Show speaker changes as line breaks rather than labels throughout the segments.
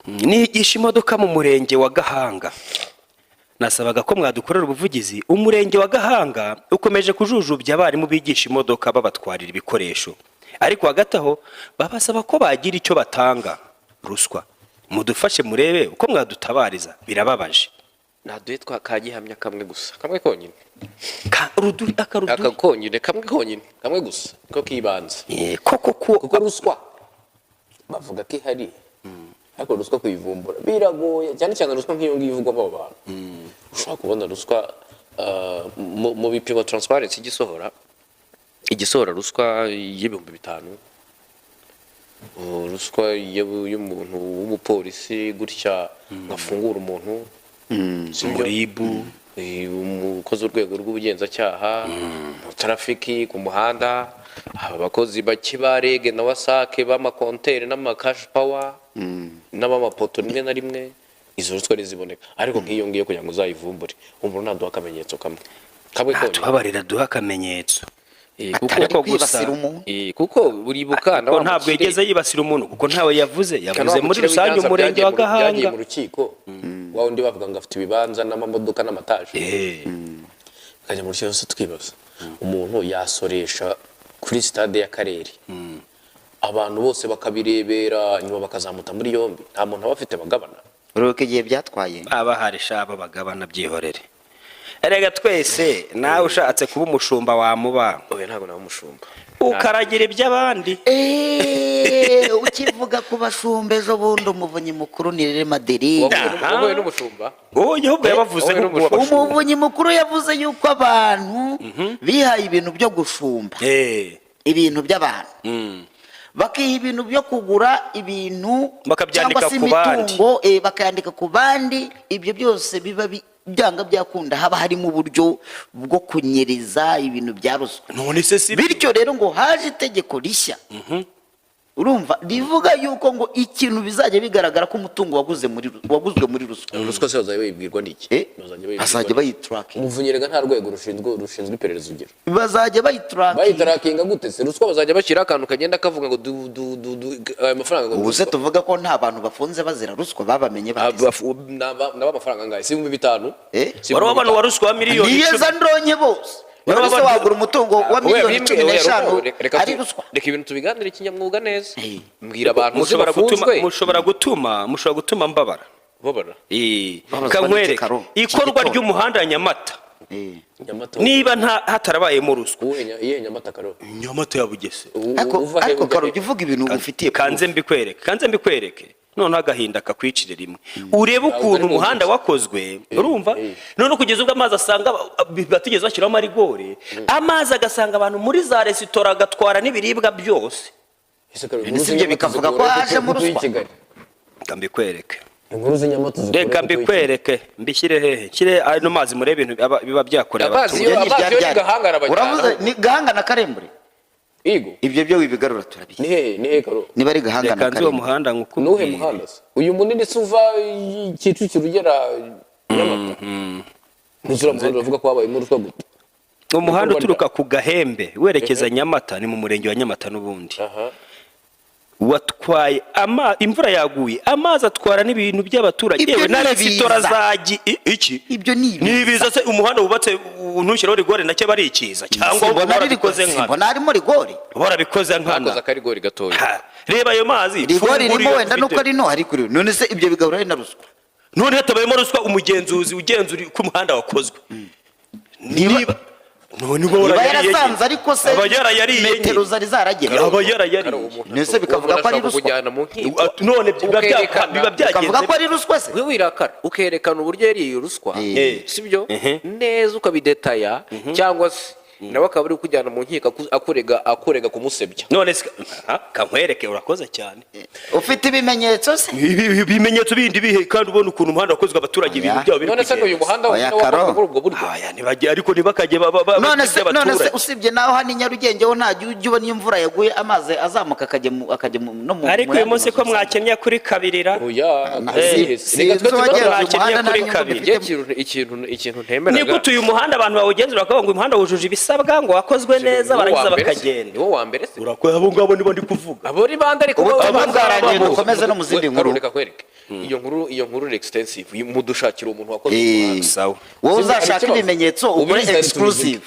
nigisha imodoka mu murenge wa Gahanga. Nasabaga ko mwadukorera ubuvugizi. Umurenge wa Gahanga ukomeje kujujubya abarimu bigisha imodoka babatwarira ibikoresho, ariko hagati aho babasaba ko bagira icyo batanga ruswa. Mudufashe murebe uko mwadutabariza, birababaje.
Naduhe kagihamya kamwe gusa, kamwe konyine.
Akaruduri
konyine, kamwe konyine, kamwe gusa ko kibanza.
kuko
ruswa bavuga ko ihari, ariko ruswa kuyivumbura biragoye, cyane cyane ruswa nk'iyo ngiyo ivugwa mu bantu. Ushobora kubona ruswa mu bipimo transparency igisohora ruswa y'ibihumbi 5, ruswa y'umuntu w'umupolisi gutya ngafungura umuntu
Ribu,
umukozi w'urwego rw'ubugenzacyaha, mu trafiki ku muhanda, abakozi bakibarege na wasake b'amakontere n'amakash power n'abamapoto rimwe na rimwe, izo ruswa riziboneka. Ariko nk'iyo ngiyo kugira ngo uzayivumbure umuntu naduha akamenyetso kamwe konyine,
tubabarira duha akamenyetso.
kuko buribuka
ntabwo yigeze yibasira umuntu, kuko ntawe yavuze muri rusange umurenge wa Gahanga
mu rukiko. Wa undi bavuga ngo afite ibibanza n'amamodoka n'amataje, kajya mu rukiko twibaza umuntu yasoresha kuri stade y'akarere, abantu bose bakabirebera nyuma bakazamuta muri yombi, nta muntu aba afite bagabana.
Uruke giye byatwaye
abahari shaba bagabana byihorere. Erega twese nawe ushatse kuba umushumba wamuba.
Oya ntago nawe umushumba,
ukaragira iby'abandi.
Ukivuga ku bashumbe ejo bundi umuvunyi mukuru ni Rere Maderi.
wowe n'umushumba.
Ahubwo yabavuze
umuvunyi mukuru yavuze yuko abantu bihaye ibintu byo gushumba ibintu by'abantu, bakiha ibintu byo kugura ibintu
bakabyandika
ku bandi, bakayandika ku bandi. Ibyo byose biba byanga byakunda haba harimo uburyo bwo kunyereza ibintu bya ruswa. Bityo rero ngo haje itegeko rishya, urumva rivuga yuko ngo ikintu bizajya bigaragara ko umutungo waguzwe muri ruswa.
Ruswa se bazajya bayibwirwa n'iki?
Bazajya bayitracking.
Umuvunyi rega nta rwego rushinzwe iperereza ugira,
bazajya
bayitrackinga gute se? Ruswa bazajya bashyira akantu kagenda kavuga ngo amafaranga.
Ubu se tuvuga ko nta bantu bafunze bazira ruswa babamenye
n'abamafaranga ngahe? Si 5,000.
Wari wabana wa ruswa miliyoni 10.
Niyeza ndonye bose. Wari se wagura umutungo wa miliyoni 15 ari ruswa.
Reka ibintu tubiganire kinyamwuga neza. Mbwira abantu
mushobora gutuma mbabara. Kanywere ikorwa ry'umuhanda Nyamata. Niba hatarabayemo ruswa.
Iye Nyamata Karo.
Nyamata ya Bugese.
Ariko Karo uvuga ibintu ufitiye.
Kanze mbikwereke. None agahinda kakwicire rimwe. Urebe ukuntu umuhanda wakozwe, urumva? None kugeza ubwo amazi asanga batigeze bashyiraho marigore, amazi agasanga abantu muri za resitora agatwara n'ibiribwa byose.
Ibyo bikavuga ko haje mu ruswa.
Mbikwereke.
Reka
mbikwereke, mbishyire hehe? Kire ano mazi murebe ibintu biba byakorewe
abaturage.
Uravuze ni Gahanga na Karembure.
Igo
ibyo byo wibigarura turabizi.
Nihe Karo?
Niba ari Gahanga na Karembure.
Uwo muhanda nguko.
Nuhe muhanda se? Uyu munini suva Kicukiro ugera Nyamata. Nuzura muhanda bavuga ko wabaye mu ruswa gute?
Umuhanda uturuka ku Gahembe werekeza Nyamata, ni mu murenge wa Nyamata n'ubundi. Watwaye imvura yaguye, amazi atwara n'ibintu by'abaturage, yewe na resitora zagi iki.
Ibyo
nibiza se umuhanda wubatse untushyiraho rigore nacyo bari ikiza cyangwa barabikoze nkana.
Mbona harimo rigore.
Barabikoze nkana.
Bakoze akari rigore gatoya.
Reba ayo mazi.
Rigore irimo wenda nuko ari no hari kuri. None se ibyo bigahura na ruswa.
None hatabayemo ruswa, umugenzuzi ugenzura ku muhanda wakozwe. Niba
yarasanze ariko se metero zari zaragera nese bikavuga ko ari ruswa.
None biba byagenze
bikavuga ko ari ruswa se.
Wewe wirakara ukerekana uburyo yari ruswa, sibyo neza ukabidetaya, cyangwa se nawe akaba ari kujyana mu nkiko akurega kumusebya.
None kankwereke urakoze cyane.
Ufite ibimenyetso se?
Ibimenyetso bindi bihe kandi ubona ukuntu umuhanda wakozwe abaturage ibintu byabo biri.
None se uyu muhanda wakozwe muri ubwo buryo?
Aya ariko ntibakajye
none se usibye naho hani Nyarugenge ho nta ujye ubona imvura yaguye amazi azamuka akajya no mu.
Ariko uyu munsi ko mwakennye kuri kabirira.
Oya
mwakennye kuri kabiri.
Ikintu ntemera.
Ni gute uyu muhanda abantu bawugenzura bakavuga ngo umuhanda wujuje ibisa usabwa ngo wakozwe neza barangiza bakagenda.
niwo wa mbere se
Urakoye abo ngabo nibo ndi kuvuga.
abo ni bande ariko
ubutumwa bwarangiye dukomeze no mu zindi nkuru.
Reka kwereke iyo nkuru extensive mudushakira umuntu wakoze umuhanda.
Sawa.
wowe uzashaka ibimenyetso ukore exclusive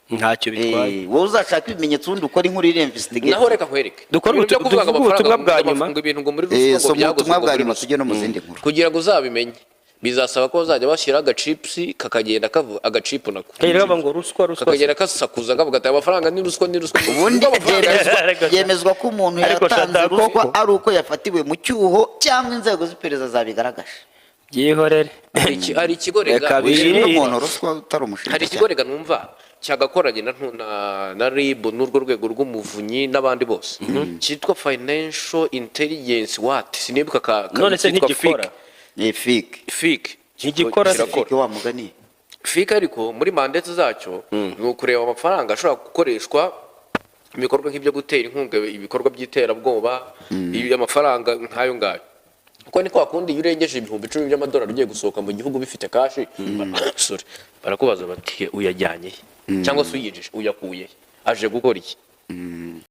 Ntacyo bitwaye.
wowe uzashaka ibimenyetso undi ukora inkuru iri investigate
naho reka nkwereke
Dukore ubutumwa bwa nyuma.
ngo ibintu ngo muri ruswa
so
ngo
mu butumwa bwa nyuma
byaguzwe
tujye no mu zindi nkuru.
kugira ngo uzabimenye bizasaba ko bazajya bashyira agacipsi kakagenda kavuga agacipu nako
Kayira baba ngo ruswa.
kakagenda kasakuza kavuga ati amafaranga ni ruswa
ubundi byemezwa ko umuntu
Ariko
yatanze
shata
ruswa
koko.
ari uko yafatiwe mu cyuho cyangwa inzego z'iperereza zabigaragaje.
Byihorere.
hari ikigo rega
Reka
Wishyura
biri.
umuntu ruswa utari umushinjacyaha.
hari ikigo rega numva cyagakoranye na RIB n'urwo rwego rw'umuvunyi n'abandi bose cyitwa Financial Intelligence what sinibuka
None se ntigikora.
FIC
Ntigikora se.
FIC wa mugani.
FIC ariko muri mandate zacyo ni ukureba amafaranga ashobora gukoreshwa ibikorwa nk'ibyo gutera inkunga ibikorwa by'iterabwoba amafaranga nk'ayo ngayo kuko ni kwa kundi iyo urengeje ibihumbi 10 by'amadolari ugiye gusohoka mu gihugu bifite kashi sorry barakubaza bati uyajyanye cyangwa se uyinjije uyakuye aje gukora iki